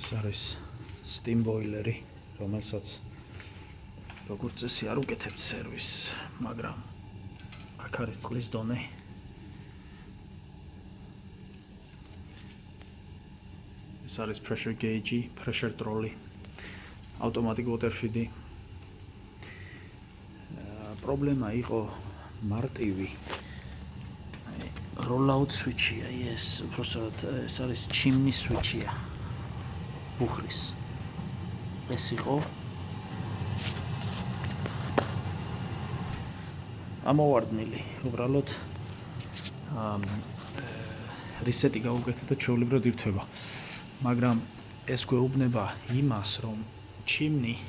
ეს არის steam boiler-ი, რომელსაც როგორც წესი არ უკეთებთ სერვისს, მაგრამ აქ არის წყლის დონე. ეს არის pressure gauge, pressure trolley, automatic water feed. პრობლემა იყო მარტივი. roll out switch-ია, ეს უბრალოდ ეს არის chimney switch-ია. ბუხრის. ეს იყო ამოვარდნილი, უბრალოდ რისეტი გაუკეთე და ჩვეულებრივად ირთვება. მაგრამ ეს გვეუბნება იმას, რომ chimney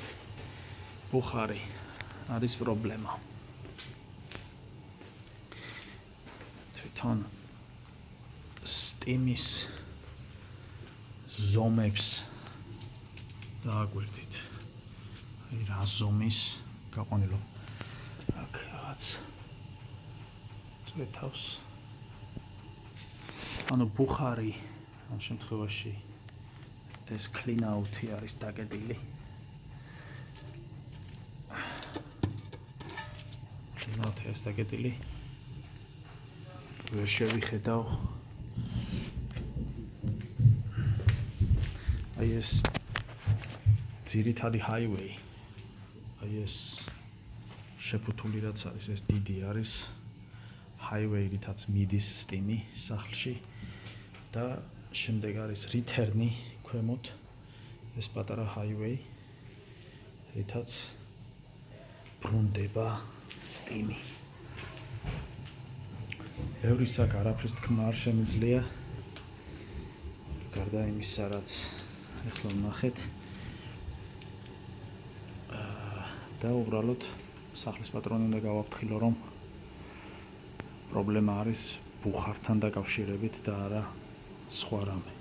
ბუხარი არის პრობლემა. თვითონ steam-ის ზომებს დააგვერდით. აი რა ზომის გაყვანილო. აქ რაღაც წვეთავს. ანუ ბუხარი ამ შემთხვევაში ეს clean out-ი არის დაკეტილი. clean out-ი არის დაკეტილი. ვერ შევიხედავ. აი ეს ძირითადი highway. აი ეს შეფუთული რაც არის, ეს დიდი არის highway, რითაც მიდის steam-ი სახლში და შემდეგ არის return-ი ქვემოთ, ეს პატარა highway, რითაც ბრუნდება steam-ი. ბევრი საკ არაფრის თქმა არ შემიძლია. გარდა იმისა, რაც ახლა ვნახეთ. და უბრალოდ სახლის პატრონი უნდა გავაფრთხილო, რომ პრობლემა არის ბუხართან დაკავშირებით და არა სხვა რამე.